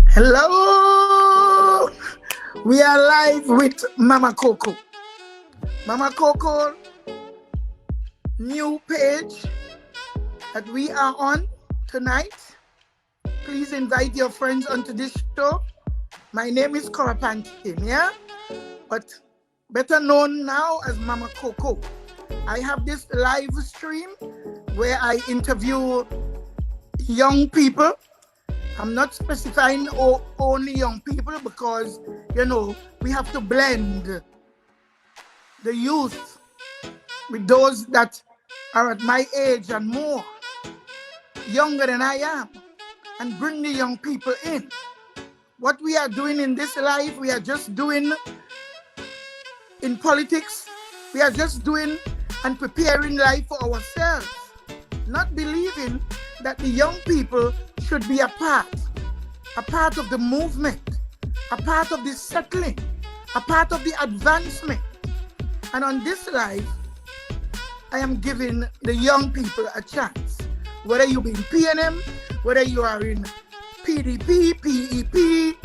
Hello! We are live with Mama Coco. Mama Coco, new page that we are on tonight. Please invite your friends onto this show. My name is Corapantin, yeah? But better known now as Mama Coco. I have this live stream where I interview young people. I'm not specifying only young people because, we have to blend the youth with those that are at my age and more, younger than I am, and bring the young people in. What we are doing in this life, we are just doing in politics. We are just doing and preparing life for ourselves, not believing that the young people should be a part of the movement, a part of the settling, a part of the advancement. And on this life, I am giving the young people a chance. Whether you be in PNM, whether you are in PDP, PEP,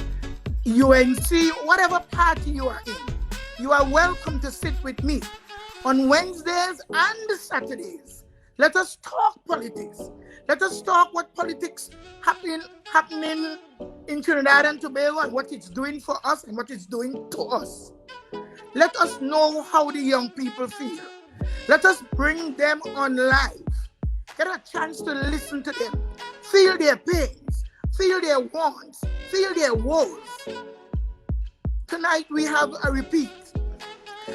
UNC, whatever party you are in, you are welcome to sit with me on Wednesdays and Saturdays. Let us talk politics. Let us talk what politics happening in Trinidad and Tobago and what it's doing for us and what it's doing to us. Let us know how the young people feel. Let us bring them on live. Get a chance to listen to them. Feel their pains. Feel their wants. Feel their woes. Tonight we have a repeat.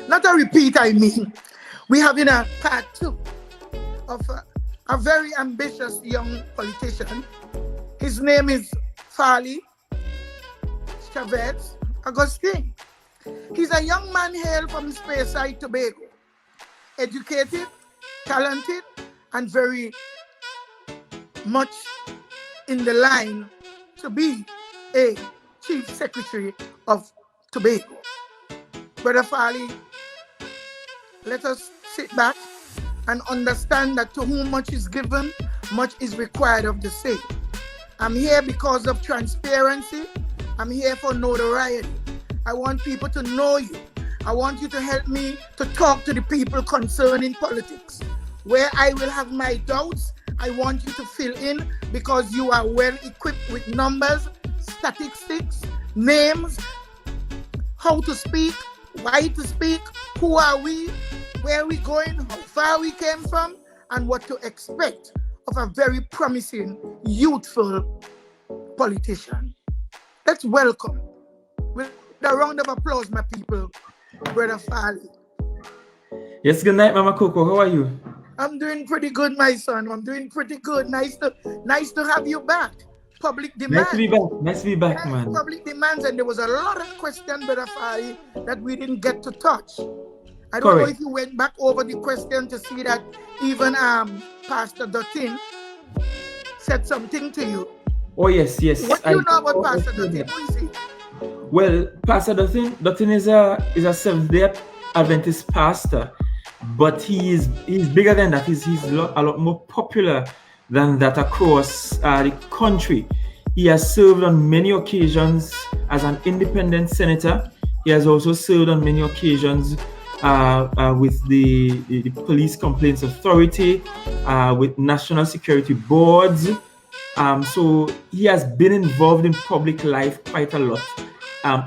Not a repeat, I mean. We have in a part 2 of a very ambitious young politician. His name is Farley Augustine. He's a young man hailed from Speyside, Tobago. Educated, talented, and very much in the line to be a Chief Secretary of Tobago. Brother Farley, let us sit back and understand that to whom much is given, much is required of the same. I'm here because of transparency. I'm here for notoriety. I want people to know you. I want you to help me to talk to the people concerning politics. Where I will have my doubts, I want you to fill in because you are well equipped with numbers, statistics, names, how to speak, why to speak, who are we, where are we going, how far we came from, and what to expect of a very promising, youthful politician. Let's welcome, with a round of applause, my people, Brother Farley. Yes, good night, Mama Coco. How are you? I'm doing pretty good, my son. I'm doing pretty good. Nice to have you back. Public demand. Nice to be back, man. Public demands, and there was a lot of questions, Brother Farley, that we didn't get to touch. I don't know if you went back over the question to see that even Pastor Dutton said something to you. Oh, yes. What do you know about Pastor Dutton? Who is he? Well, Pastor Dutton is a Seventh-day Adventist pastor, but he's bigger than that. He's a lot more popular than that across the country. He has served on many occasions as an independent senator. He has also served on many occasions with the Police Complaints Authority, with National Security Boards. So he has been involved in public life quite a lot,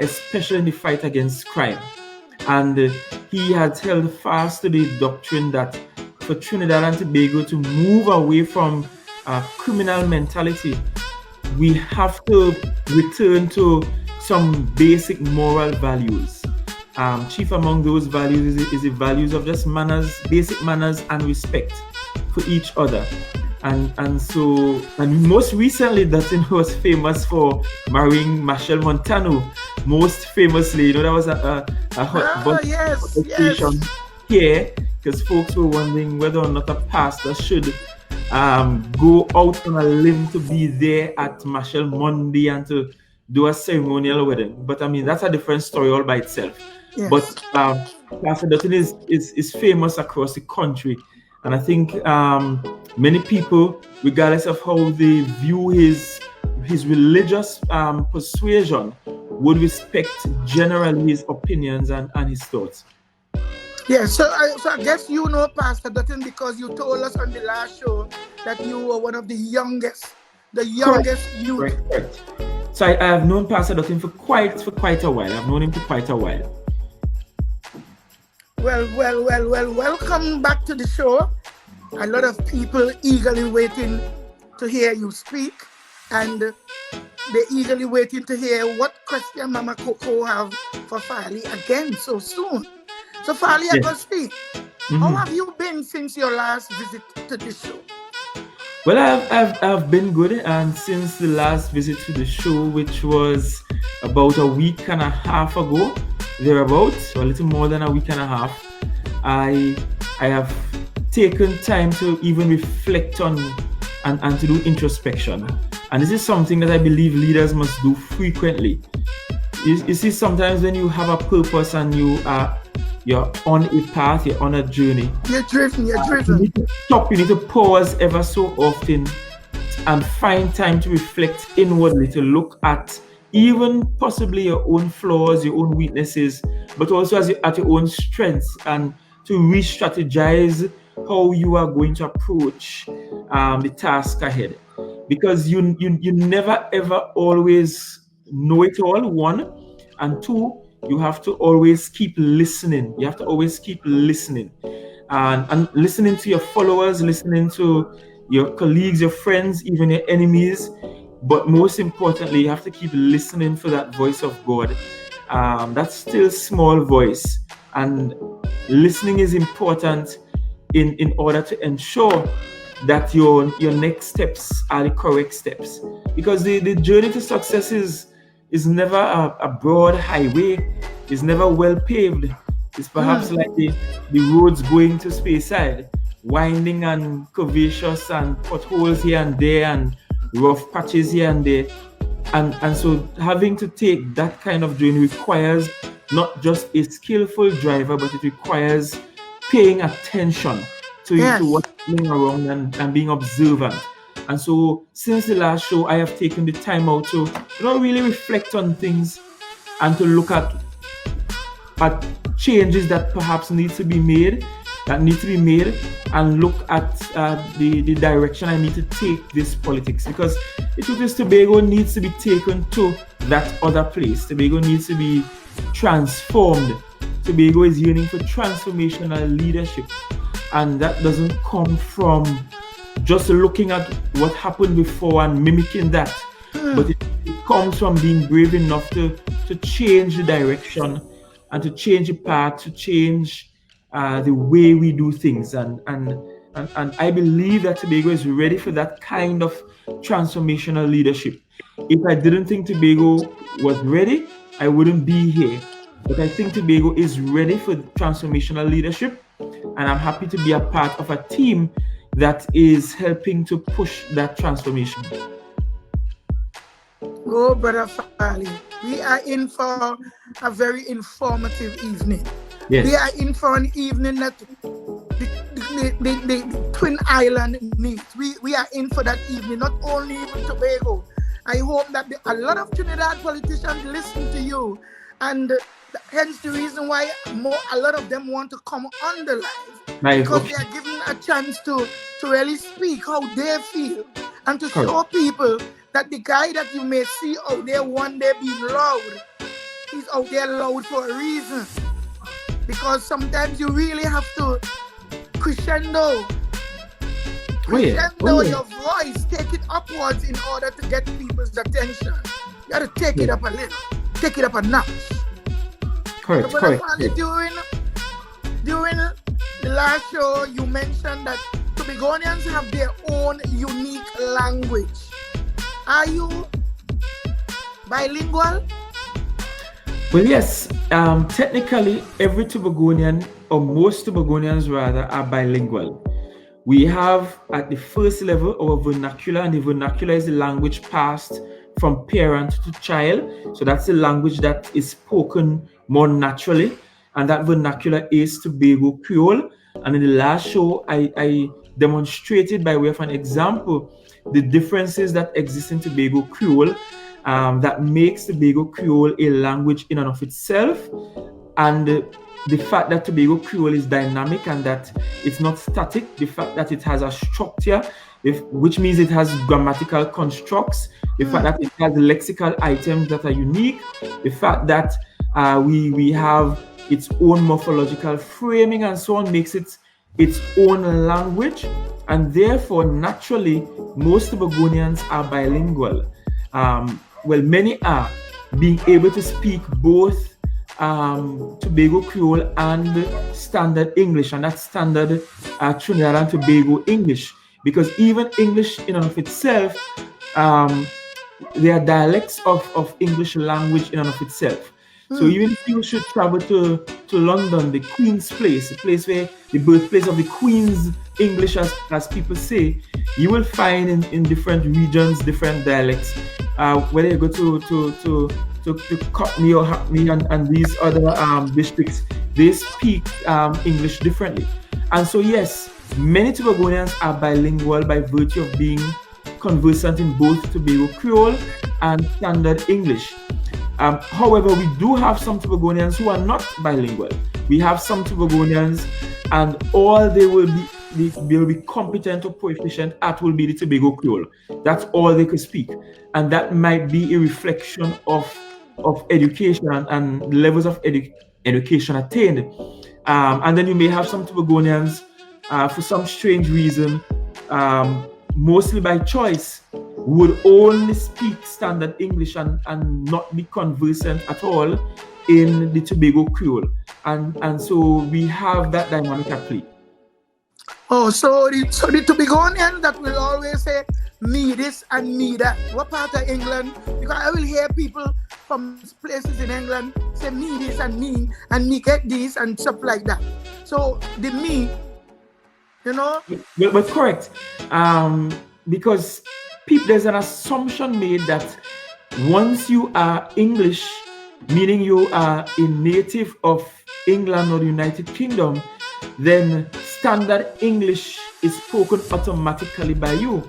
especially in the fight against crime. And he has held fast to the doctrine that for Trinidad and Tobago to move away from criminal mentality, we have to return to some basic moral values. Chief among those values is the values of just manners, basic manners and respect for each other. And most recently, Dutton was famous for marrying Machel Montano. Most famously, that was a hot button here, because folks were wondering whether or not a pastor should go out on a limb to be there at Machel Monday and to do a ceremonial wedding. But I mean, that's a different story all by itself. Yes. But Pastor Dutton is famous across the country, and I think many people, regardless of how they view his religious persuasion, would respect generally his opinions and his thoughts. Yeah, so I guess you know Pastor Dutton because you told us on the last show that you were one of the youngest youth. Correct. So I have known Pastor Dutton for quite a while. I've known him for quite a while. Well, welcome back to the show. A lot of people eagerly waiting to hear you speak, and they're eagerly waiting to hear what question Mama Coco have for Farley again so soon. So Farley Augustine, how have you been since your last visit to the show? Well, I've been good, and since the last visit to the show, which was about a week and a half ago, thereabouts, or a little more than a week and a half, I have taken time to even reflect on and to do introspection. And this is something that I believe leaders must do frequently. You see, sometimes when you have a purpose and you're on a path, you're on a journey. You're driven. You need to stop, you need to pause ever so often and find time to reflect inwardly, to look at even possibly your own flaws, your own weaknesses, but also at your own strengths, and to re-strategize how you are going to approach the task ahead. Because you never ever always know it all, one, and two, you have to always keep listening. You have to always keep listening, and listening to your followers, listening to your colleagues, your friends, even your enemies. But most importantly, you have to keep listening for that voice of God, that still small voice. And listening is important in order to ensure that your next steps are the correct steps. Because the journey to success is never a broad highway, is never well paved. It's perhaps like the roads going to Speyside, winding and curvaceous and potholes here and there and rough patches here and there. And so having to take that kind of journey requires not just a skillful driver, but it requires paying attention to what's going around and being observant. And so since the last show, I have taken the time out to really reflect on things and to look at changes that perhaps need to be made, and look at the direction I need to take this politics. Because the truth is, Tobago needs to be taken to that other place. Tobago needs to be transformed. Tobago is yearning for transformational leadership. And that doesn't come from just looking at what happened before and mimicking that. But it comes from being brave enough to change the direction and to change the path, to change the way we do things. And I believe that Tobago is ready for that kind of transformational leadership. If I didn't think Tobago was ready, I wouldn't be here. But I think Tobago is ready for transformational leadership, and I'm happy to be a part of a team that is helping to push that transformation. Oh, Brother Farley, we are in for a very informative evening. Yes. We are in for an evening that the Twin Island needs. We are in for that evening, not only in Tobago. I hope that a lot of Trinidad politicians listen to you, and hence the reason why a lot of them want to come on the live, because they are given a chance to really speak how they feel and to show people that the guy that you may see out there one day being loud, he's out there loud for a reason. Because sometimes you really have to crescendo your voice, take it upwards in order to get people's attention. You gotta take it up a little, take it up a notch. Correct. During the last show, you mentioned that Tobagonians have their own unique language. Are you bilingual? Well, yes. Technically, every Tobagonian, or most Tobagonians rather, are bilingual. We have at the first level our vernacular, and the vernacular is the language passed from parent to child. So that's the language that is spoken more naturally. and that vernacular is Tobago Creole. And in the last show, I demonstrated by way of an example the differences that exist in Tobago Creole that makes Tobago Creole a language in and of itself, and the fact that Tobago Creole is dynamic and that it's not static, the fact that it has a structure, which means it has grammatical constructs, the fact that it has lexical items that are unique, the fact that we have its own morphological framing and so on, makes it its own language, and therefore naturally most Tobagonians are bilingual. Well, many are, being able to speak both Tobago Creole and standard English, and that's standard Trinidad and Tobago English, because even English in and of itself, there are dialects of English language in and of itself. So even if you should travel to London, the Queen's Place, the place where the birthplace of the Queen's English, as people say, you will find in different regions, different dialects. Whether you go to Cockney or Hackney and these other districts, they speak English differently. And so yes, many Tobagonians are bilingual by virtue of being conversant in both Tobago Creole and standard English. However, we do have some Tobagonians who are not bilingual. We have some Tobagonians, and all they will be competent or proficient at will be the Tobago Creole. That's all they could speak, and that might be a reflection of education and levels of education attained. And then you may have some Tobagonians, for some strange reason, mostly by choice, would only speak standard English and not be conversant at all in the Tobago Creole. And so we have that dynamic at play. Oh, so the Tobagonian that will always say me this and me that. What part of England? Because I will hear people from places in England say me this and me get this and stuff like that. So the me, you know? But correct. Because there's an assumption made that once you are English, meaning you are a native of England or the United Kingdom, then standard English is spoken automatically by you.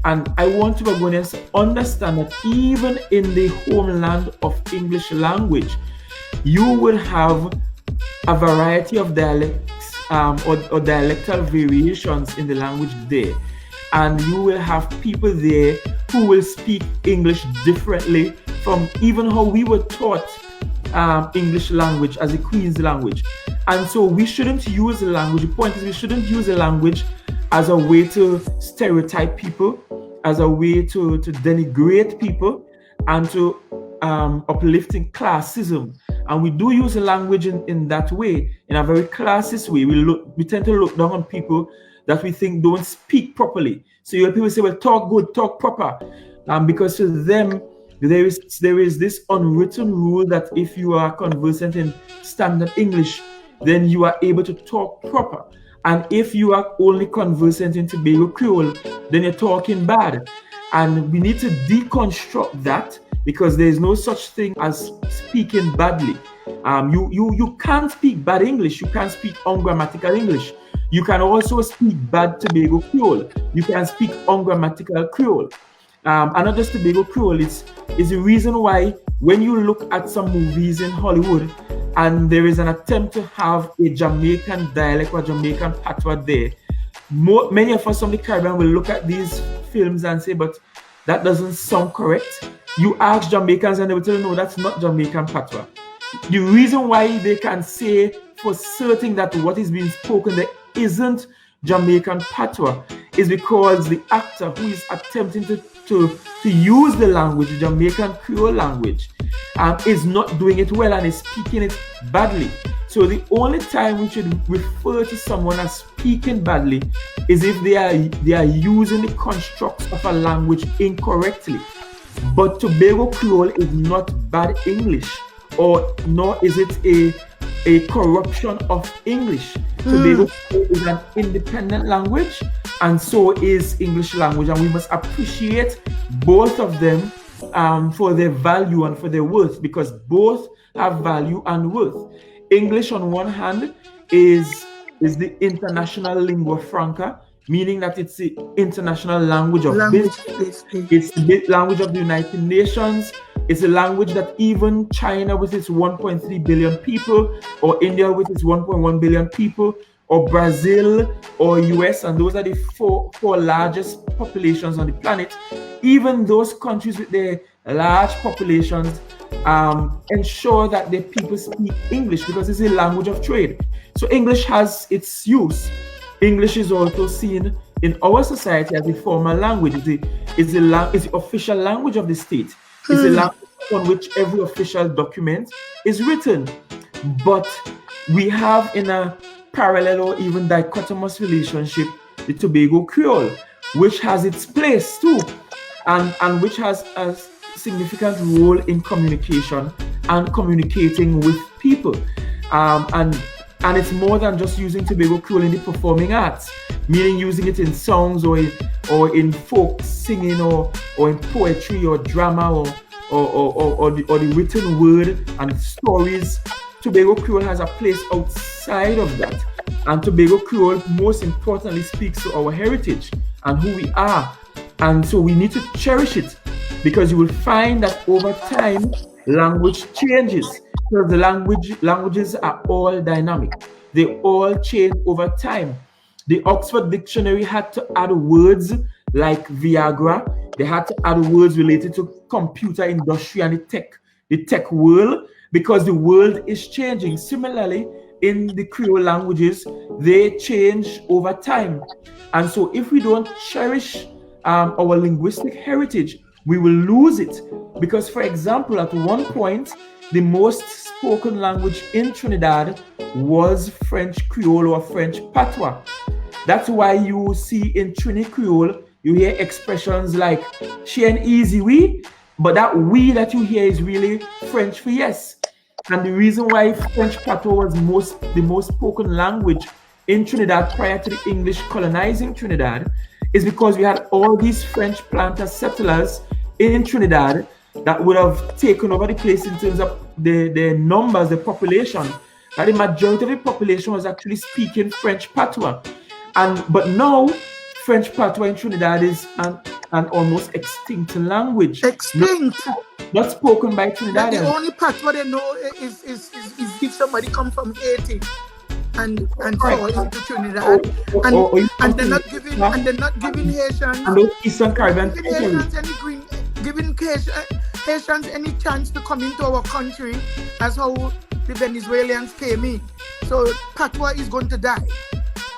And I want Tobagonians to understand that even in the homeland of English language, you will have a variety of dialects or dialectal variations in the language there. And you will have people there who will speak English differently from even how we were taught English language as a Queen's language. And so we shouldn't use the language. The point is, we shouldn't use the language as a way to stereotype people, as a way to denigrate people, and to uplifting classism. And we do use the language in that way, in a very classist way. We tend to look down on people that we think don't speak properly. So you hear people say, well, talk good, talk proper. Because to them, there is this unwritten rule that if you are conversant in standard English, then you are able to talk proper. And if you are only conversant in Tobago Creole, then you're talking bad. And we need to deconstruct that, because there is no such thing as speaking badly. You can't speak bad English. You can't speak ungrammatical English. You can also speak bad Tobago Creole. You can speak ungrammatical Creole. And not just Tobago Creole, is the reason why when you look at some movies in Hollywood and there is an attempt to have a Jamaican dialect or Jamaican patois there, many of us from the Caribbean will look at these films and say, but that doesn't sound correct. You ask Jamaicans and they will tell you, no, that's not Jamaican patois. The reason why they can say for certain that what is being spoken there isn't Jamaican patois is because the actor who is attempting to use the language, the Jamaican Creole language, is not doing it well and is speaking it badly. So the only time we should refer to someone as speaking badly is if they are using the constructs of a language incorrectly. But Tobago Creole is not bad English, nor is it a corruption of English. Tobago Creole is an independent language, and so is English language, and we must appreciate both of them for their value and for their worth, because both have value and worth. English on one hand is the international lingua franca, meaning that it's the international language of business. It's the language of the United Nations. It's a language that even China with its 1.3 billion people, or India with its 1.1 billion people, or Brazil or US, and those are the four largest populations on the planet. Even those countries with their large populations ensure that their people speak English because it's a language of trade. So English has its use. English is also seen in our society as a formal language. It's the official language of the state. It's a language on which every official document is written. But we have in a parallel or even dichotomous relationship the Tobago Creole, which has its place too, and which has a significant role in communication and communicating with people. And it's more than just using Tobago Creole in the performing arts, meaning using it in songs or in folk singing or in poetry or drama or the written word and stories. Tobago Creole has a place outside of that. And Tobago Creole most importantly speaks to our heritage and who we are. And so we need to cherish it, because you will find that over time, language changes. Because the languages are all dynamic. They all change over time. The Oxford Dictionary had to add words like Viagra. They had to add words related to computer industry and the tech world, because the world is changing. Similarly, in the Creole languages, they change over time. And so if we don't cherish our linguistic heritage, we will lose it. Because, for example, at one point, the most spoken language in Trinidad was French Creole or French Patois. That's why you see in Trini Creole, you hear expressions like she and easy we, but that we that you hear is really French for yes. And the reason why French Patois was the most spoken language in Trinidad prior to the English colonizing Trinidad is because we had all these French planter settlers in Trinidad that would have taken over the place in terms of the numbers, the population. That the majority of the population was actually speaking French Patois. But now, French Patois in Trinidad is an almost extinct language. Extinct. Not spoken by Trinidadians. The only Patois they know is if somebody come from Haiti and fall into Trinidad, and they're not giving Haitians and those Eastern Caribbean giving Haitians any chance to come into our country, as how the Venezuelans came in. So Patois is going to die.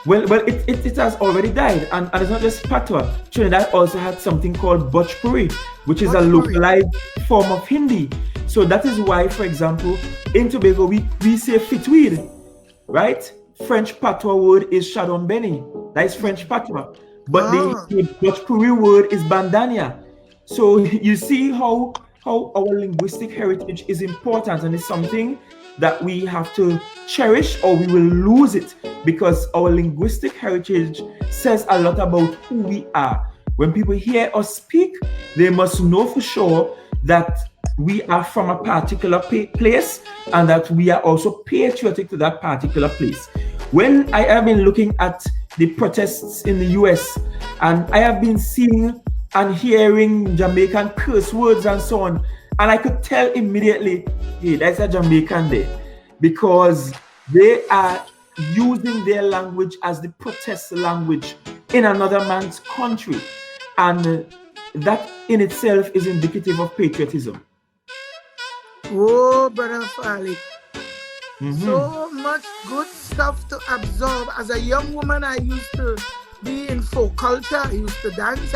Well, it has already died, and it's not just Patois. Trinidad also had something called Bhojpuri, which is a localized form of Hindi. So that is why, for example, in Tobago we say fitweed, right? French Patois word is Shadon Benny. That is French Patois. But the Bhojpuri word is Bandania. So you see how our linguistic heritage is important, and it's something that we have to cherish or we will lose it, because our linguistic heritage says a lot about who we are. When people hear us speak, they must know for sure that we are from a particular place and that we are also patriotic to that particular place. When I have been looking at the protests in the US, and I have been seeing and hearing Jamaican curse words and so on, and I could tell immediately, hey, that's a Jamaican there, because they are using their language as the protest language in another man's country. And that in itself is indicative of patriotism. Oh, Brother Farley. So much good stuff to absorb. As a young woman, I used to be in folk culture. I used to dance.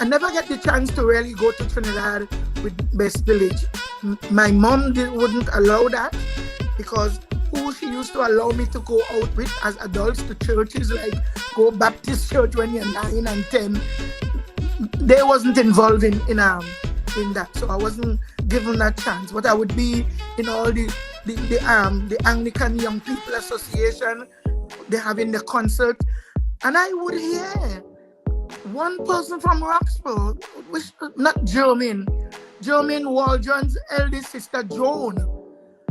I never get the chance to really go to Trinidad with Best Village. My mom wouldn't allow that, because who she used to allow me to go out with as adults to churches, like go Baptist church when you're 9 and 10, they wasn't involved in that, so I wasn't given that chance. But I would be in all the Anglican Young People Association, they having the concert, and I would hear one person from Roxborough, which not Jermaine Waldron's eldest sister Joan,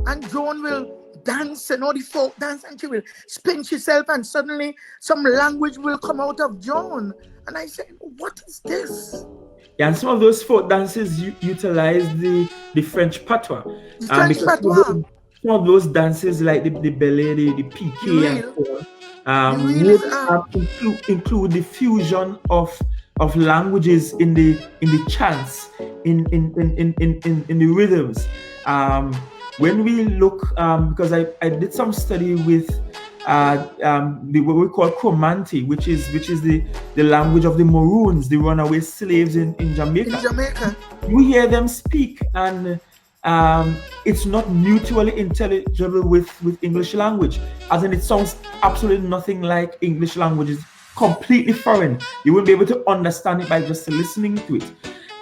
and Joan will dance and all the folk dance, and she will spin herself, and suddenly some language will come out of Joan. And I said, what is this? Yeah, and some of those folk dances utilize the French patois. The French patois. Some of those dances like the ballet, the piqué, and so on, would include the fusion of languages in the chants, in the rhythms. When we look, because I did some study with what we call Comanche, which is the language of the Maroons, the runaway slaves in Jamaica. In Jamaica, you hear them speak, and it's not mutually intelligible with English language, as in it sounds absolutely nothing like English language. It's completely foreign. You won't be able to understand it by just listening to it.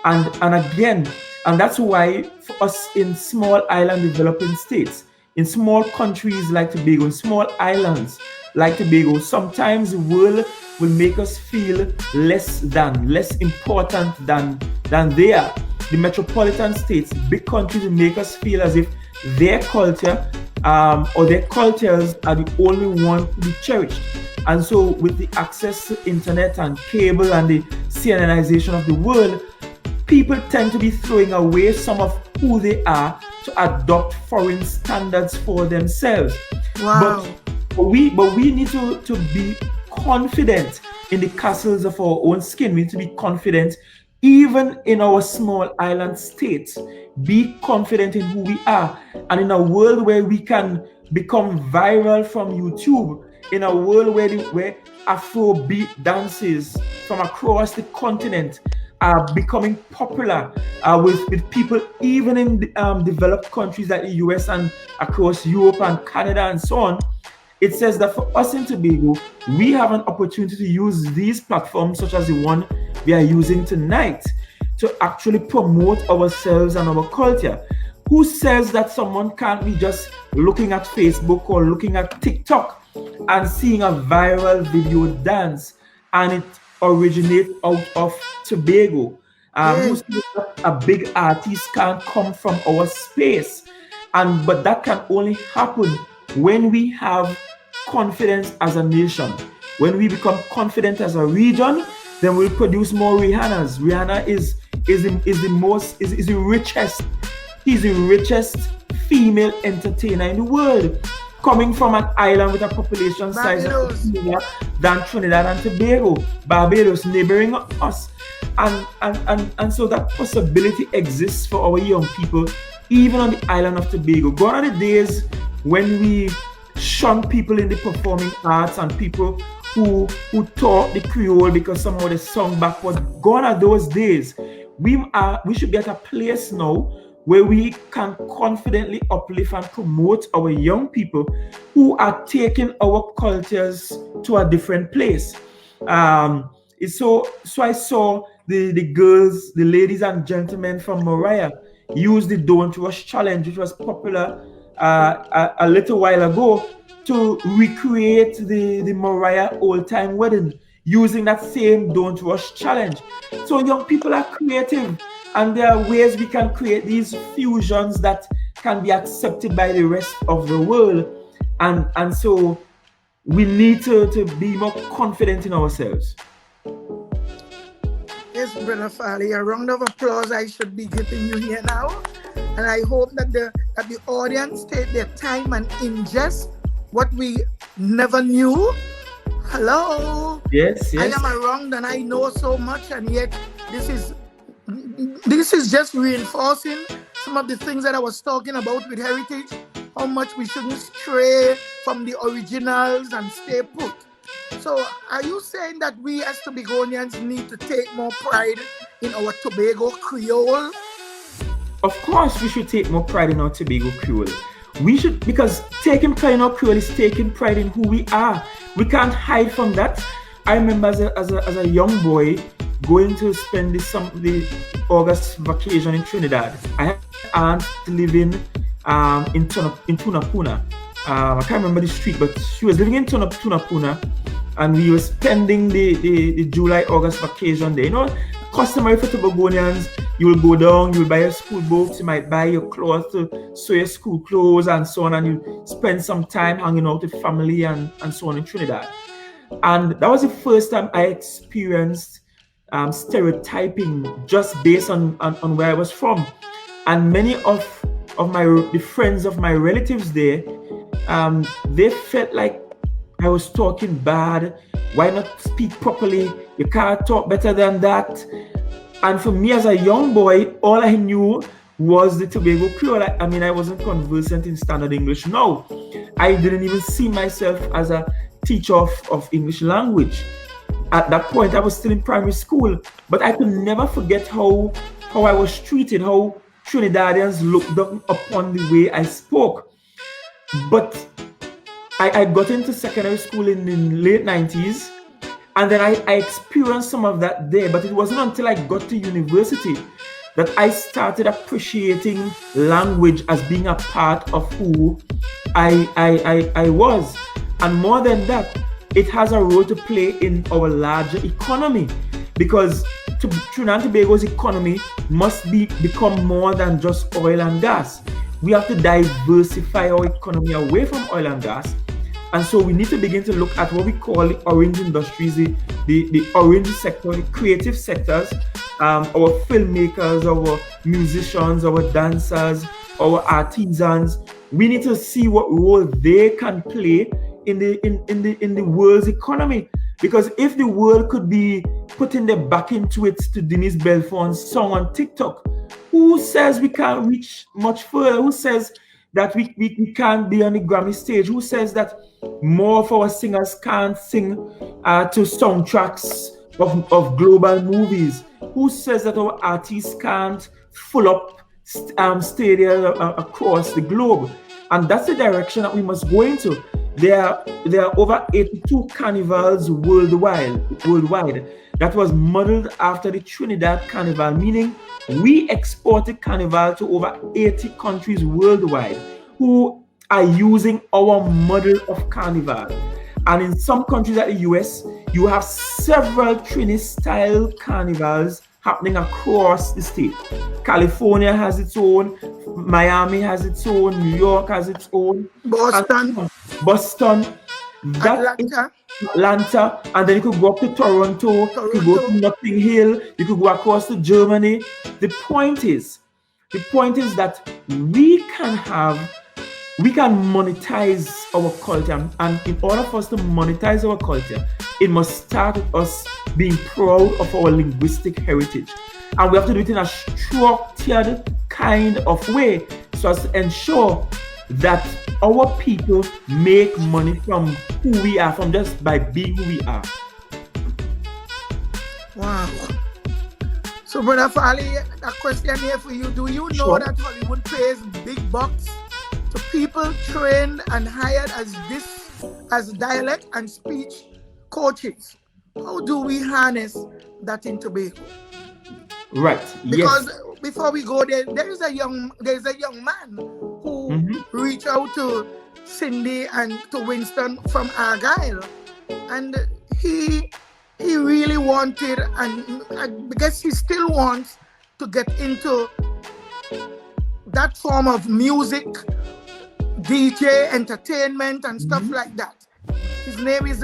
And again, and that's why for us in small island developing states, in small countries like Tobago, in small islands like Tobago, sometimes the world will make us feel less important than they are. The metropolitan states, big countries, will make us feel as if their culture or their cultures are the only one to be cherished. And so with the access to internet and cable and the CNNization of the world, people tend to be throwing away some of who they are to adopt foreign standards for themselves. Wow. But we need to be confident in the castles of our own skin. We need to be confident even in our small island states. Be confident in who we are. And in a world where we can become viral from YouTube, in a world where Afrobeat dances from across the continent are becoming popular with people even in developed countries like the US and across Europe and Canada and so on, it says that for us in Tobago, we have an opportunity to use these platforms, such as the one we are using tonight, to actually promote ourselves and our culture. Who says that someone can't be just looking at Facebook or looking at TikTok and seeing a viral video dance and it originates out of Tobago? Who says that a big artist can't come from our space? But that can only happen when we have confidence as a nation. When we become confident as a region, then we'll produce more Rihannas. Rihanna is the richest. She's the richest female entertainer in the world, coming from an island with a population size than Trinidad and Tobago, Barbados, neighboring us. And so that possibility exists for our young people, even on the island of Tobago. Gone are the days when we shun people in the performing arts and people who taught the Creole because somehow they sung backward. Gone are those days. We should be at a place now where we can confidently uplift and promote our young people who are taking our cultures to a different place. So I saw the girls, the ladies and gentlemen from Mariah use the Don't Rush Challenge, which was popular a little while ago, to recreate the Mariah Old Time Wedding using that same Don't Rush Challenge. So young people are creative, and there are ways we can create these fusions that can be accepted by the rest of the world. And so we need to be more confident in ourselves. Yes, Brother Farley, a round of applause I should be giving you here now. And I hope that the audience take their time and ingest what we never knew. Hello. Yes. I am around and I know so much, and yet this is just reinforcing some of the things that I was talking about with heritage, how much we shouldn't stray from the originals and stay put. So are you saying that we as Tobagonians need to take more pride in our Tobago Creole? Of course, we should take more pride in our Tobago Creole. We should, because taking pride in our Creole is taking pride in who we are. We can't hide from that. I remember as a young boy going to spend the August vacation in Trinidad. I had an aunt living in Tunapuna. I can't remember the street, but she was living in Tunapuna, and we were spending the July-August vacation there. You know, customary for Tobagonians, You will go down, you will buy your school books, you might buy your clothes to sew your school clothes and so on, and you spend some time hanging out with family and so on in Trinidad. And that was the first time I experienced stereotyping just based on where I was from. And many of the friends of my relatives there, they felt like I was talking bad. Why not speak properly? You can't talk better than that. And for me as a young boy, all I knew was the Tobago Creole. I mean, I wasn't conversant in standard English. No, I didn't even see myself as a teacher of English language. At that point, I was still in primary school, but I could never forget how I was treated, how Trinidadians looked down upon the way I spoke. But I got into secondary school in the late 90s, and then I experienced some of that there, but it wasn't until I got to university that I started appreciating language as being a part of who I was. And more than that, it has a role to play in our larger economy, because Trinidad and Tobago's economy must become more than just oil and gas. We have to diversify our economy away from oil and gas. And so we need to begin to look at what we call the orange industries, the orange sector, the creative sectors, our filmmakers, our musicians, our dancers, our artisans. We need to see what role they can play in the world's economy. Because if the world could be putting their back into it to Denise Belfon's song on TikTok, who says we can't reach much further? Who says that we can't be on the Grammy stage? Who says that more of our singers can't sing to soundtracks of global movies? Who says that our artists can't fill up stadiums across the globe? And that's the direction that we must go into. There are over 82 carnivals worldwide that was modeled after the Trinidad Carnival, meaning we exported carnival to over 80 countries worldwide who are using our model of carnival. And in some countries like the US, you have several Trini-style carnivals happening across the state. California has its own, Miami has its own, New York has its own, Boston, Atlanta, and then you could go up to Toronto, you could go to Notting Hill, you could go across to Germany. The point is that we can monetize our culture, and in order for us to monetize our culture, it must start with us being proud of our linguistic heritage. And we have to do it in a structured kind of way so as to ensure that our people make money from who we are, from just by being who we are. Wow. So, Brother Farley, a question here for you. Do you know that Hollywood pays big bucks to people trained and hired as dialect and speech coaches? How do we harness that in Tobago? Right. Because before we go there, there's a young man who reached out to Cindy and to Winston from Argyle, and he really wanted, and I guess he still wants to get into that form of music, DJ, entertainment, and stuff like that. His name is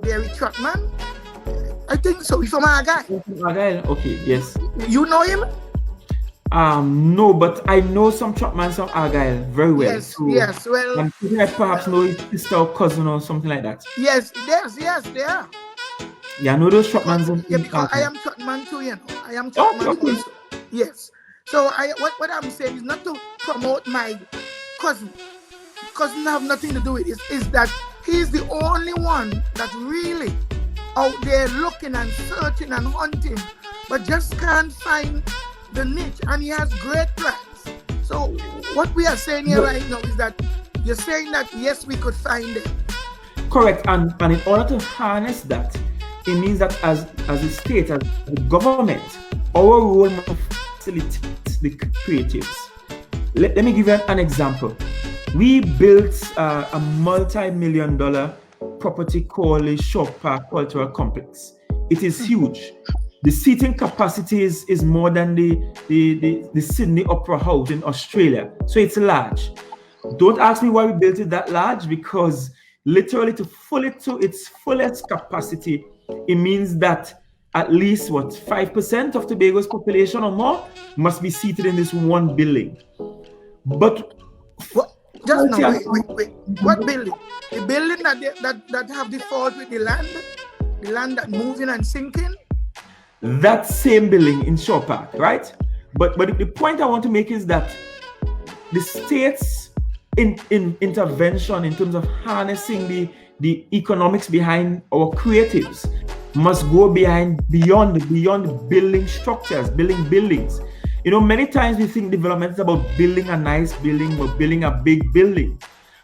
Barry Trotman. I think so. He's from Argyle. Argyle, okay, yes. You know him? No, but I know some Trotmans from Argyle very well. Yes, so yes. Well, I'm thinking I perhaps know his sister or cousin or something like that. Yes, they are. Yeah, I know those Trotmans. Yeah, because I am Trotman too, you know. I am Trotman also. Yes. So what I'm saying is not to promote my cousin. Cousin have nothing to do with it. Is that he's the only one that really out there looking and searching and hunting, but just can't find the niche, and he has great plans. So what we are saying here right now is that you're saying that yes, we could find them. Correct, and in order to harness that, it means that as a state, as the government, our role must facilitate the creatives. Let me give you an example. We built a multi-million-dollar property called the Shore Park Cultural Complex. It is huge. The seating capacity is more than the Sydney Opera House in Australia. So it's large. Don't ask me why we built it that large, because literally to fill it to its fullest capacity, it means that at least 5% of Tobago's population or more must be seated in this one building. But what? Just now, wait. What building? The building that have the fault with the land that moving and sinking? That same building in Shore Park, right? But the point I want to make is that the state's intervention in terms of harnessing the economics behind our creatives must go beyond building structures, building buildings. You know, many times we think development is about building a nice building or building a big building.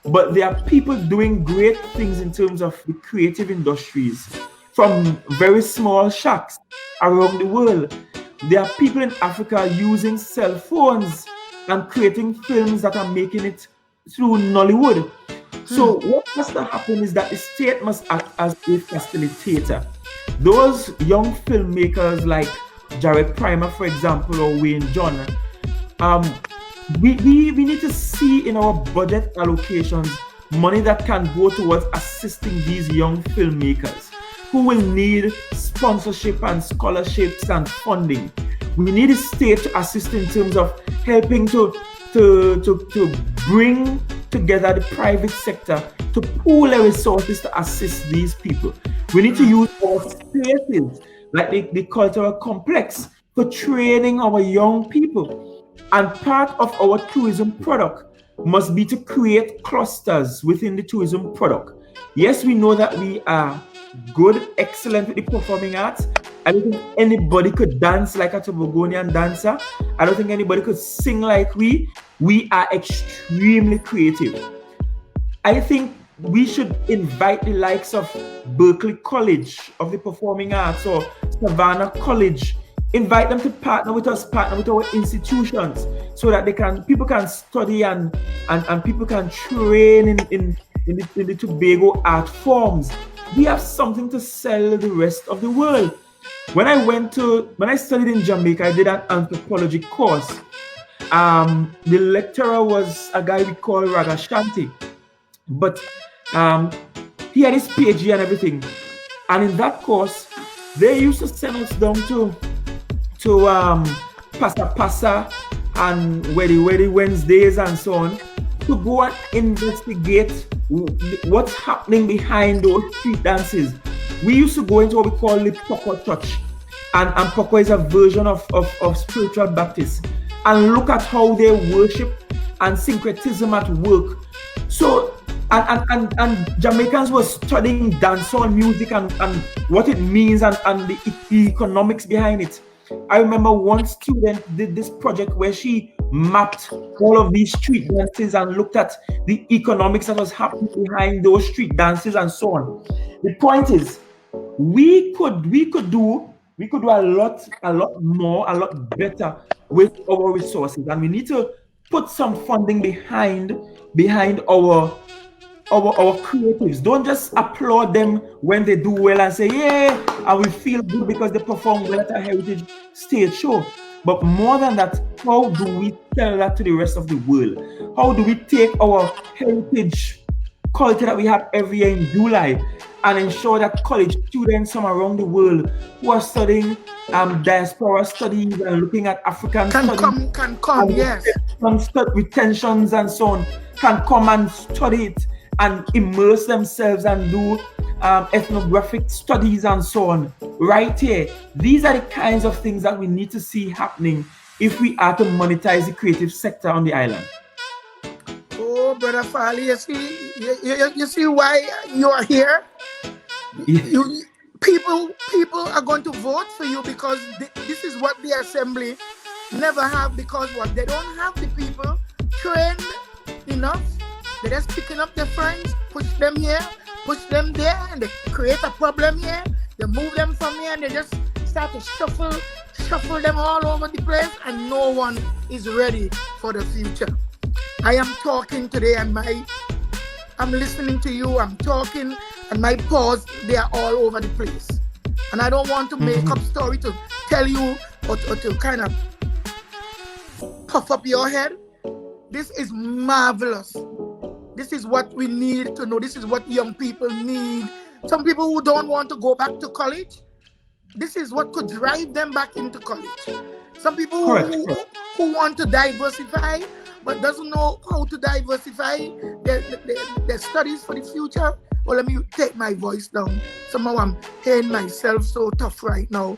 But there are people doing great things in terms of the creative industries, from very small shacks around the world. There are people in Africa using cell phones and creating films that are making it through Nollywood. So what has to happen is that the state must act as a facilitator. Those young filmmakers like Jared Primer, for example, or Wayne John, we need to see in our budget allocations money that can go towards assisting these young filmmakers who will need sponsorship and scholarships and funding. We need the state to assist in terms of helping to bring together the private sector to pool their resources to assist these people. We need to use our spaces like the cultural complex for training our young people. And part of our tourism product must be to create clusters within the tourism product. Yes, we know that we are good, excellent with the performing arts. I don't think anybody could dance like a Tobagonian dancer. I don't think anybody could sing like we. We are extremely creative. I think we should invite the likes of Berkeley College of the Performing Arts or Savannah College. Invite them to partner with us, partner with our institutions, so that people can study and people can train in the Tobago art forms. We have something to sell the rest of the world. When I studied in Jamaica, I did an anthropology course. The lecturer was a guy we call Ragashanti, but he had his PhD and everything. And in that course, they used to send us down to Pasa Pasa and Weddy Wednesdays and so on, to go and investigate what's happening behind those street dances. We used to go into what we call the Coco Church, and Coco is a version of spiritual Baptist, and look at how they worship and syncretism at work. So and Jamaicans were studying dancehall music and what it means and the economics behind it. I remember one student did this project where she mapped all of these street dances and looked at the economics that was happening behind those street dances and so on. The point is, we could do a lot more, a lot better with our resources, and we need to put some funding behind our creatives. Don't just applaud them when they do well and say, yeah, and we feel good because they perform well at a heritage stage show. But more than that, how do we tell that to the rest of the world? How do we take our heritage culture that we have every year in July and ensure that college students from around the world who are studying diaspora studies and looking at African studies can come, yes. Retentions and so on, can come and study it and immerse themselves and do ethnographic studies and so on right here. These are the kinds of things that we need to see happening if we are to monetize the creative sector on the island. Oh, Brother Farley, you see why you are here? Yeah. People are going to vote for you because this is what the assembly never have, because what they don't have the people trained enough. They're just picking up their friends, push them here, push them there, and they create a problem here. They move them from here and they just start to shuffle them all over the place, and no one is ready for the future. I am talking today and I'm listening to you, I'm talking, and my paws, they are all over the place. And I don't want to make up story to tell you or to kind of puff up your head. This is marvelous. This is what we need to know. This is what young people need. Some people who don't want to go back to college, this is what could drive them back into college. Some people who want to diversify but doesn't know how to diversify their studies for the future. Well, let me take my voice down. Somehow I'm hearing myself so tough right now.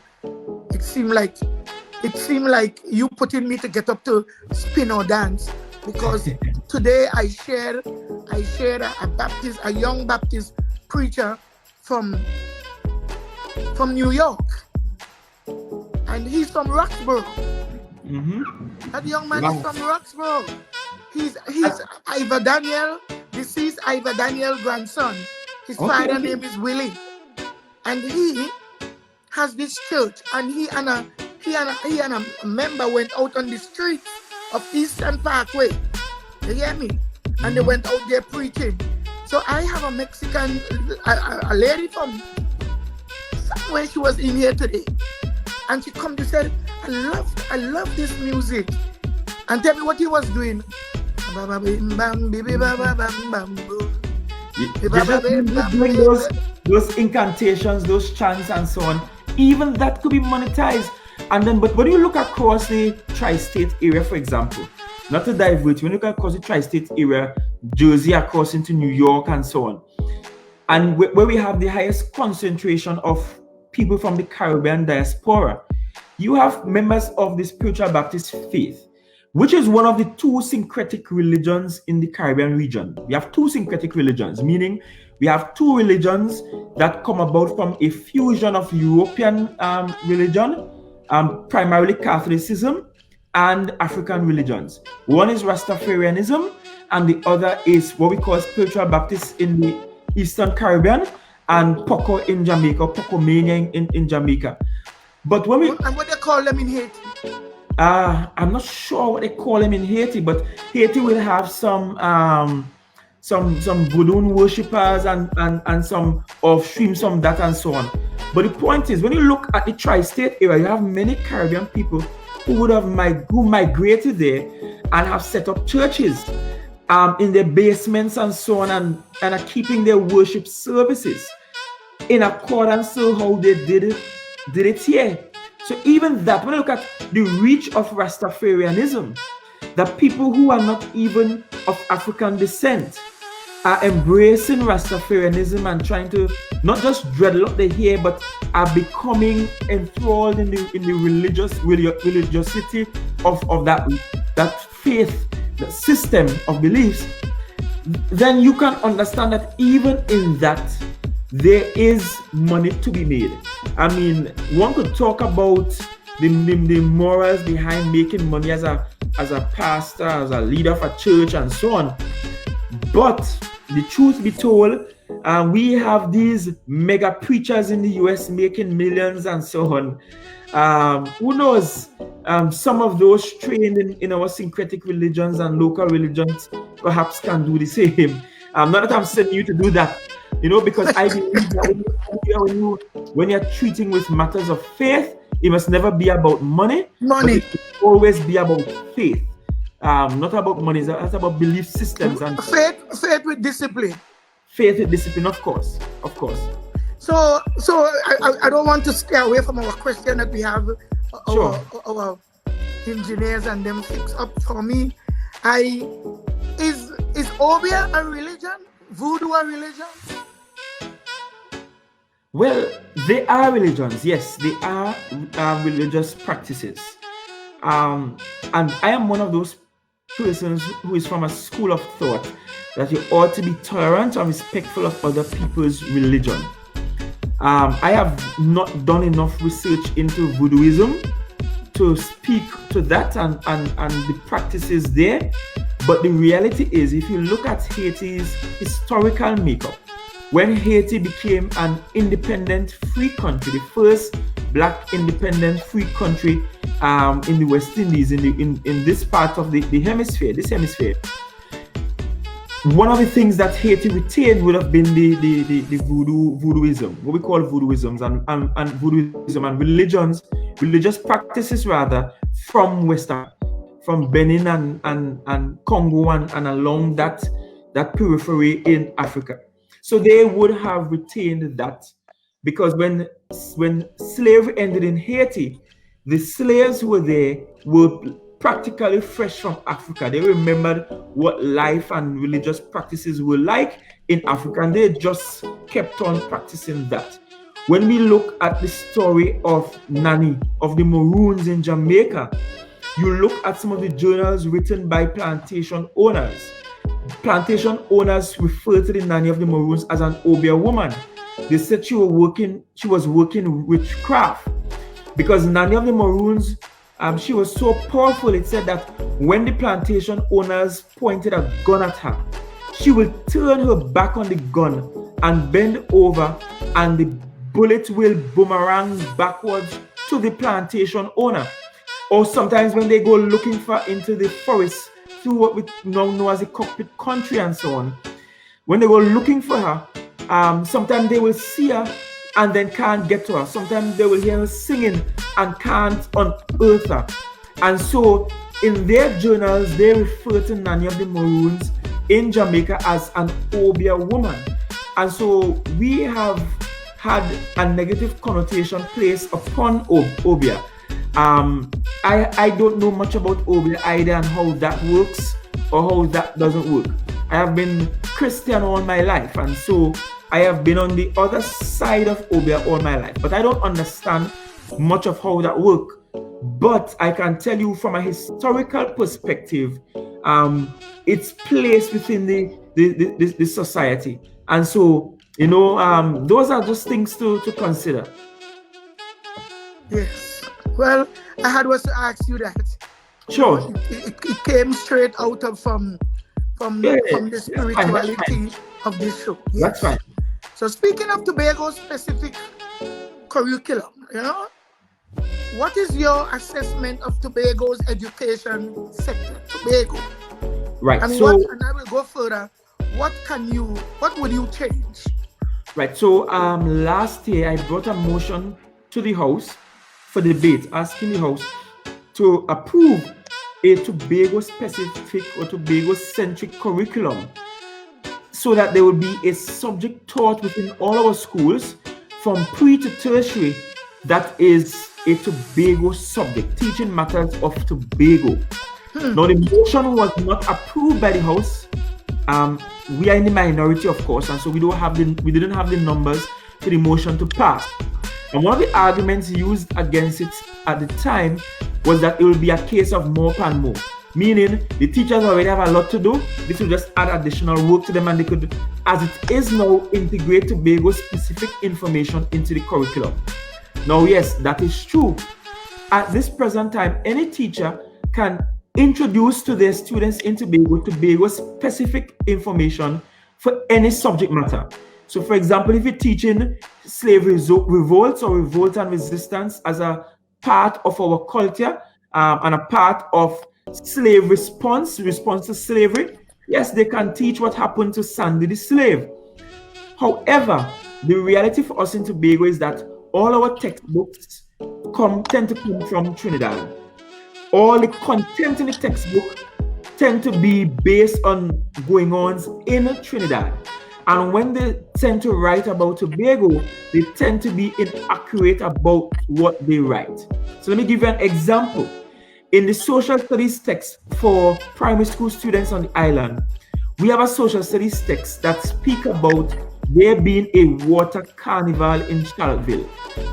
It seemed like you putting me to get up to spin or dance, because today I shared a young Baptist preacher from New York, and he's from Roxborough. Mm-hmm. That young man is from Roxborough. He's Ivor Daniel, deceased Ivor Daniel grandson. His father name is Willie, and he has this church, and he and a member went out on the street of Eastern Parkway. You hear me? And they went out there preaching. So I have a Mexican, a lady from somewhere, she was in here today, and she come to say, I love this music, and tell me what he was doing. Doing those incantations, those chants and so on, even that could be monetized. And then, but when you look across the tri-state area, for example, not to divert, when you look across the tri-state area, Jersey across into New York and so on, and where we have the highest concentration of people from the Caribbean diaspora, you have members of the spiritual Baptist faith, which is one of the two syncretic religions in the Caribbean region. We have two syncretic religions, meaning we have two religions that come about from a fusion of European religion, primarily Catholicism, and African religions. One is Rastafarianism, and the other is what we call spiritual Baptists in the Eastern Caribbean, and Coco in Jamaica, Coco Mania in Jamaica. But when we and what they call them in Haiti? I'm not sure what they call them in Haiti, but Haiti will have some voodoo worshippers and some offstream, some that and so on. But the point is, when you look at the tri-state area, you have many Caribbean people who migrated there and have set up churches in their basements and so on, and are keeping their worship services in accordance to how they did it here. So even that, when you look at the reach of Rastafarianism, the people who are not even of African descent are embracing Rastafarianism and trying to not just dreadlock the hair, but are becoming enthralled in the religiosity of that faith, the system of beliefs. Then you can understand that even in that, there is money to be made. I mean, one could talk about the morals behind making money as a pastor, as a leader of a church, and so on. But the truth be told, we have these mega preachers in the US making millions and so on. Who knows? Some of those trained in our syncretic religions and local religions perhaps can do the same. Not that I'm sending you to do that, because I believe that when you're treating with matters of faith, it must never be about money. But it must always be about faith. Not about money. It's about belief systems and faith with discipline. Faith with discipline, of course. So I don't want to stay away from our question that we have our engineers and them fix up for me. Is Obia a religion? Voodoo a religion? Well, they are religions. Yes, they are religious practices. And I am one of those persons who is from a school of thought that you ought to be tolerant and respectful of other people's religion. I have not done enough research into voodooism to speak to that and the practices there. But the reality is, if you look at Haiti's historical makeup, when Haiti became an independent free country, the first black independent free country in the West Indies, in this part of the hemisphere, one of the things that Haiti retained would have been the voodooism, what we call voodooisms and voodooism and religions religious practices rather from West Africa, from Benin and Congo and along that periphery in Africa. So they would have retained that, because when slavery ended in Haiti, the slaves who were there were practically fresh from Africa. They remembered what life and religious practices were like in Africa, and they just kept on practicing that. When we look at the story of Nanny, of the Maroons in Jamaica, you look at some of the journals written by plantation owners. Plantation owners refer to the Nanny of the Maroons as an Obia woman. They said she was working witchcraft, because Nanny of the Maroons, she was so powerful. It said that when the plantation owners pointed a gun at her, she would turn her back on the gun and bend over, and the bullet will boomerang backwards to the plantation owner. Or sometimes when they go looking for into the forest through what we now know as the cockpit country and so on, when they go looking for her, sometimes they will see her and then can't get to her. Sometimes they will hear her singing and can't unearth her. And so in their journals, they refer to Nanny of the Maroons in Jamaica as an Obia woman. And so we have had a negative connotation placed upon Obia. I don't know much about Obia either, and how that works or how that doesn't work. I have been Christian all my life, and so I have been on the other side of Obia all my life, but I don't understand much of how that works. But I can tell you from a historical perspective, it's placed within the society. And so, those are just things to consider. Yes. Well, I was to ask you that. Sure. It came straight out of from the spirituality of this show. Yes. That's right. So speaking of Tobago specific curriculum, what is your assessment of Tobago's education sector, Tobago? Right. And and I will go further. What would you change? Right. So last year I brought a motion to the House for debate, asking the House to approve a Tobago specific or Tobago centric curriculum, so that there will be a subject taught within all our schools from pre to tertiary that is a Tobago subject, teaching matters of Tobago. Now, the motion was not approved by the House. We are in the minority, of course, and so we didn't have the numbers for the motion to pass. And one of the arguments used against it at the time was that it will be a case of more and more, meaning the teachers already have a lot to do. This will just add additional work to them, and they could, as it is now, integrate Tobago specific information into the curriculum. Now, yes, that is true. At this present time, any teacher can introduce to their students in Tobago specific information for any subject matter. So, for example, if you're teaching slave revolts or revolt and resistance as a part of our culture and a part of slave response to slavery, yes, they can teach what happened to Sandy the slave. However, the reality for us in Tobago is that all our textbooks tend to come from Trinidad. All the content in the textbook tend to be based on going-ons in Trinidad. And when they tend to write about Tobago, they tend to be inaccurate about what they write. So let me give you an example. In the social studies text for primary school students on the island, we have a social studies text that speak about there being a water carnival in Charlottesville,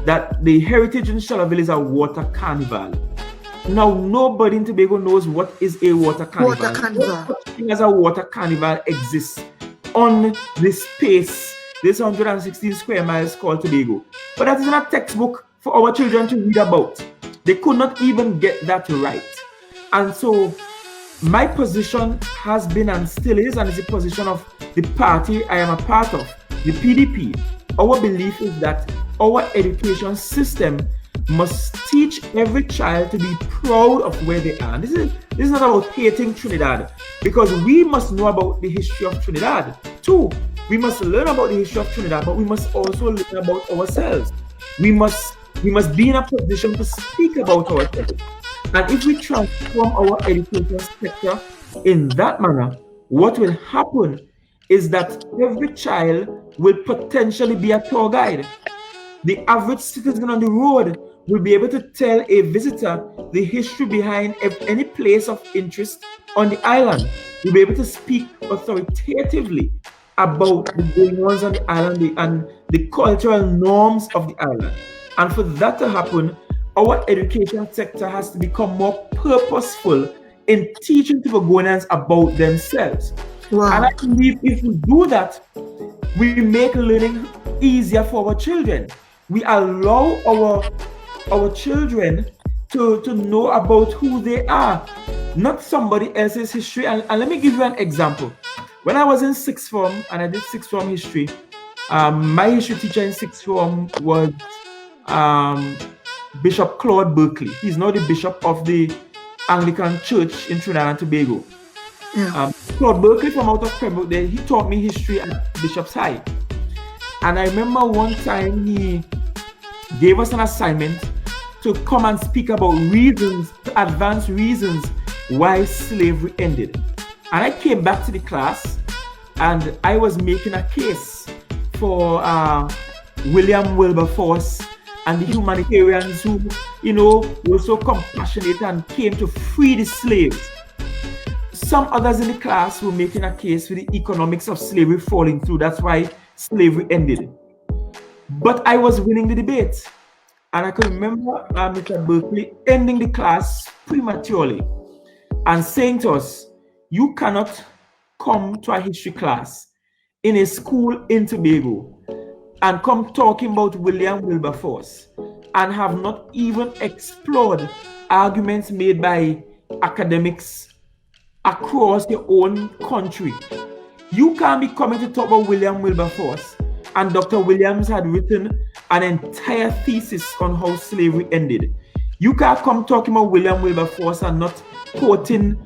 that the heritage in Charlottesville is a water carnival. Now, nobody in Tobago knows what is a water carnival. Water carnival. No such thing as a water carnival exists on this space, this 116 square miles called Tobago. But that is not a textbook for our children to read about. They could not even get that right. And so my position has been and still is, and is the position of the party I am a part of, the PDP. Our belief is that our education system must teach every child to be proud of where they are. This is not about hating Trinidad, because we must know about the history of Trinidad too. We must learn about the history of Trinidad, but we must also learn about ourselves. We must We must be in a position to speak about ourselves. And if we transform our education sector in that manner, what will happen is that every child will potentially be a tour guide. The average citizen on the road will be able to tell a visitor the history behind any place of interest on the island. We'll be able to speak authoritatively about the going-ons on the island and the cultural norms of the island. And for that to happen, our education sector has to become more purposeful in teaching Tobagonians about themselves. Wow. And I believe if we do that, we make learning easier for our children. We allow our children to know about who they are, not somebody else's history. And let me give you an example. When I was in sixth form and I did sixth form history, my history teacher in sixth form was Bishop Claude Berkeley. He's now the bishop of the Anglican Church in Trinidad and Tobago. Yeah. Claude Berkeley from out of Pembroke, he taught me history at Bishop's High. And I remember one time he gave us an assignment to come and speak about reasons, advanced reasons why slavery ended. And I came back to the class and I was making a case for William Wilberforce and the humanitarians who, were so compassionate and came to free the slaves. Some others in the class were making a case for the economics of slavery falling through. That's why slavery ended. But I was winning the debate. And I can remember Mr. Berkeley ending the class prematurely and saying to us, you cannot come to a history class in a school in Tobago and come talking about William Wilberforce and have not even explored arguments made by academics across your own country. You can't be coming to talk about William Wilberforce, and Dr. Williams had written an entire thesis on how slavery ended. You can't come talking about William Wilberforce and not quoting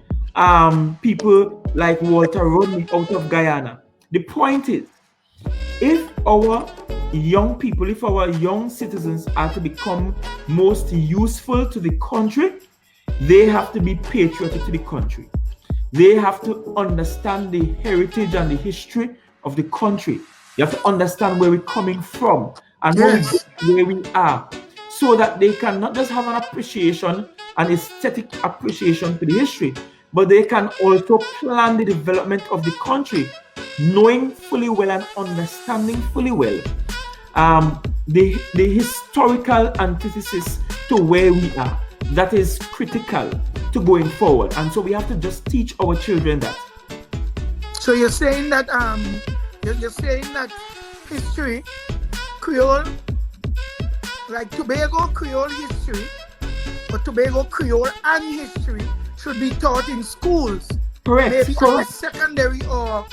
people like Walter Rodney out of Guyana. The point is, if our young people, if our young citizens are to become most useful to the country, they have to be patriotic to the country. They have to understand the heritage and the history of the country. You have to understand where we're coming from and where we are, so that they can not just have an appreciation, an aesthetic appreciation for the history, but they can also plan the development of the country, knowing fully well and understanding fully well the historical antithesis to where we are. That is critical to going forward, and so we have to just teach our children that. So you're saying that history, Creole, like Tobago Creole history, or Tobago Creole and history should be taught in schools. Correct. Maybe Correct. at secondary or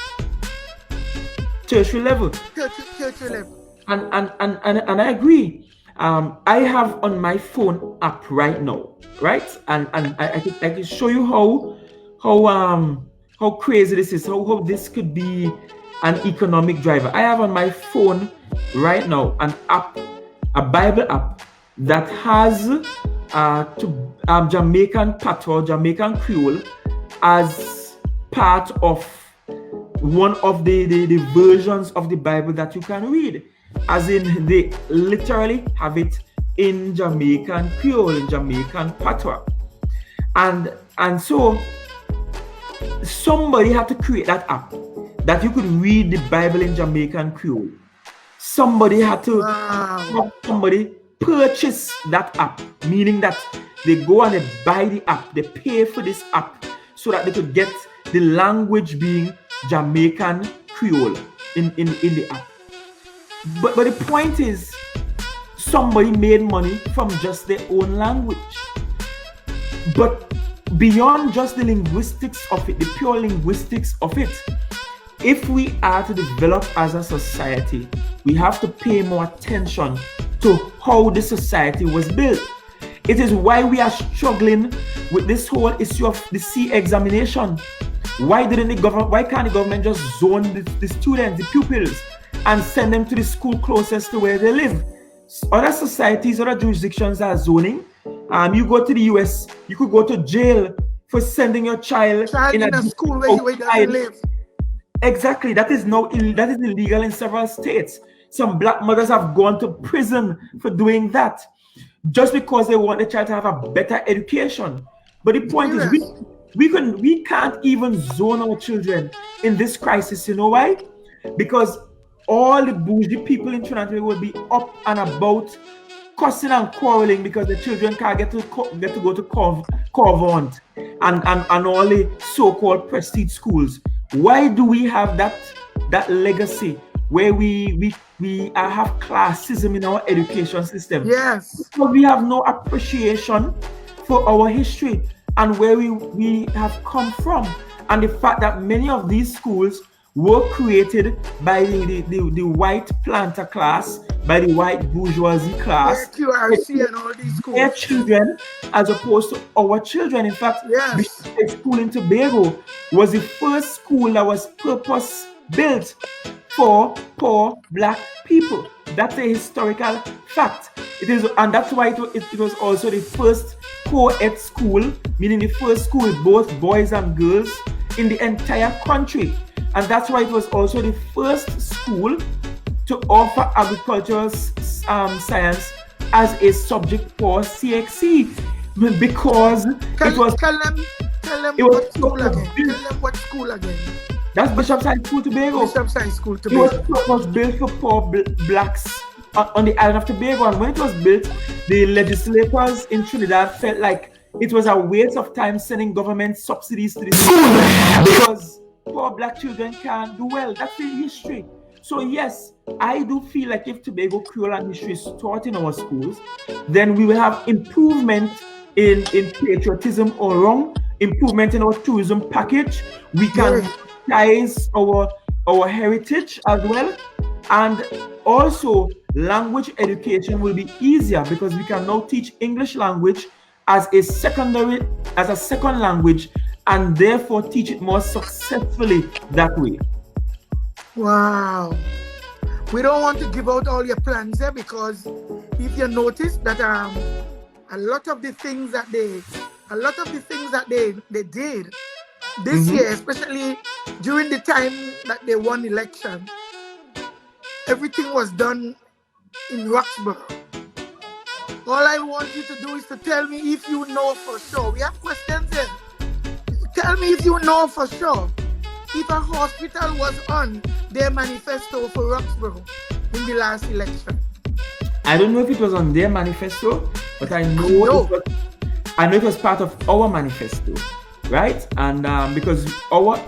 tertiary level. Tertiary level. And I agree. I have on my phone app right now, right? And I can show you how crazy this is, how this could be an economic driver. I have on my phone right now an app, a Bible app that has Jamaican patois, Jamaican Creole as part of one of the versions of the Bible that you can read. As in, they literally have it in Jamaican Creole, in Jamaican patois. And so somebody had to create that app that you could read the Bible in Jamaican Creole. Somebody had to have somebody purchase that app, meaning that they go and they buy the app, they pay for this app so that they could get the language being Jamaican Creole in the app. But the point is, somebody made money from just their own language. But beyond just the linguistics of it, the pure linguistics of it, if we are to develop as a society, we have to pay more attention to how the society was built. It is why we are struggling with this whole issue of the C examination. Why can't the government just zone the students, the pupils, and send them to the school closest to where they live, other societies, other jurisdictions are zoning. You go to the US, you could go to jail for sending your child in a school where he doesn't live. Exactly. That is illegal in several states. Some black mothers have gone to prison for doing that, just because they want the child to have a better education. But the point is, we can't even zone our children in this crisis. You know why? Because all the bougie people in Trinidad will be up and about, cussing and quarreling because the children can't get to go to Covent and all the so-called prestige schools. Why do we have that legacy where we have classism in our education system? Yes. Because we have no appreciation for our history and where we have come from, and the fact that many of these schools were created by the white planter class, by the white bourgeoisie class, QRC and all these schools. Their children, as opposed to our children. In fact, the school in Tobago was the first school that was purpose built for poor black people. That's a historical fact. It is, and that's why it was also the first co-ed school, meaning the first school with both boys and girls in the entire country. And that's why it was also the first school to offer agricultural science as a subject for CXC, because tell them what school again. That's Bishop's High School Tobago. Bishop's High School Tobago. It was built for poor blacks on the island of Tobago, and when it was built, the legislators in Trinidad felt like it was a waste of time sending government subsidies to the school because poor black children can't do well. That's the history. So yes, I do feel like if Tobago Creole and history is taught in our schools, then we will have improvement in patriotism or wrong, improvement in our tourism package. We can recognize our heritage as well, and also language education will be easier because we can now teach English language as a second language, and therefore teach it more successfully that way. Wow. We don't want to give out all your plans there, because if you notice that a lot of the things that they did this year, especially during the time that they won election, everything was done in Roxborough. All I want you to do is to tell me if you know for sure. We have questions here. Tell me if you know for sure if a hospital was on their manifesto for Roxborough in the last election. I don't know if it was on their manifesto, but I know it was part of our manifesto, right? And because our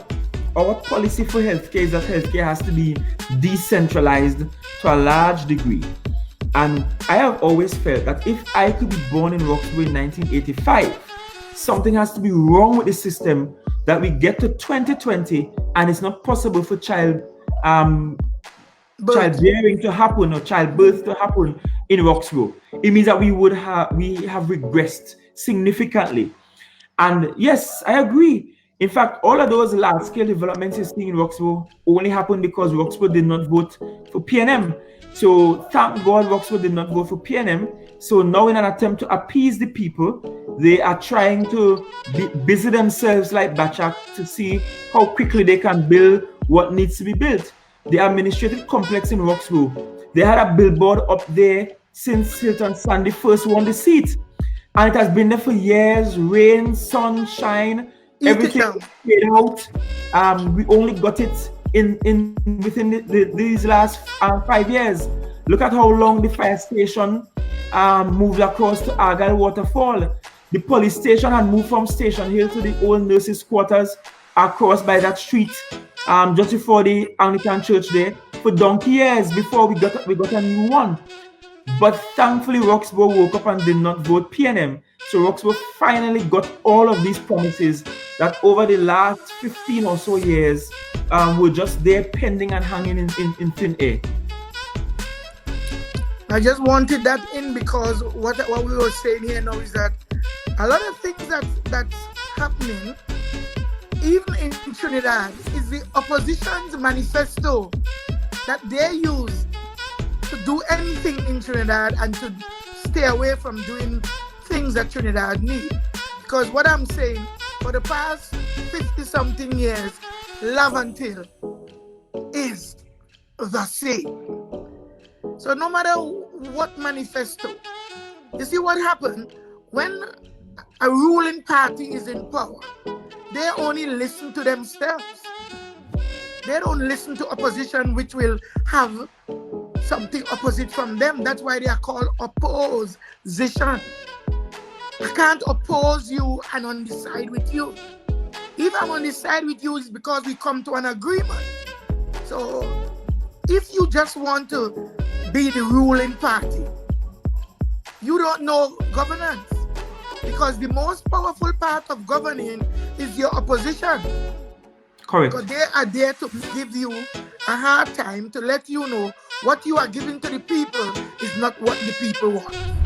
policy for healthcare is that healthcare has to be decentralized to a large degree. And I have always felt that if I could be born in Roxborough in 1985, something has to be wrong with the system that we get to 2020 and it's not possible for childbearing to happen or childbirth to happen in Roxborough. It means that we have regressed significantly. And yes, I agree. In fact, all of those large-scale developments you're seeing in Roxborough only happened because Roxborough did not vote for PNM. So thank God Roxborough did not vote for PNM. So now, in an attempt to appease the people, they are trying to busy themselves like Bachak to see how quickly they can build what needs to be built. The administrative complex in Roxborough, they had a billboard up there since Hilton Sandy first won the seat. And it has been there for years, rain, sunshine, everything paid out. We only got it within these last 5 years. Look at how long the fire station moved across to Argyle Waterfall. The police station had moved from Station Hill to the old nurses' quarters across by that street, just before the Anglican church there, for donkey years before we got a new one. But thankfully, Roxborough woke up and did not vote PNM. So Roxborough finally got all of these promises that over the last 15 or so years were just there pending and hanging in thin air. I just wanted that in because what we were saying here now is that a lot of things that's happening, even in Trinidad, is the opposition's manifesto that they use to do anything in Trinidad and to stay away from doing things that Trinidad need. Because what I'm saying, for the past 50-something years, love and till is the same. So no matter what manifesto, you see what happened when a ruling party is in power, they only listen to themselves. They don't listen to opposition, which will have something opposite from them. That's why they are called opposition. I can't oppose you and on the side with you. If I'm on the side with you, it's because we come to an agreement. So if you just want to be the ruling party, you don't know governance. Because the most powerful part of governing is your opposition. Correct. Because they are there to give you a hard time, to let you know what you are giving to the people is not what the people want.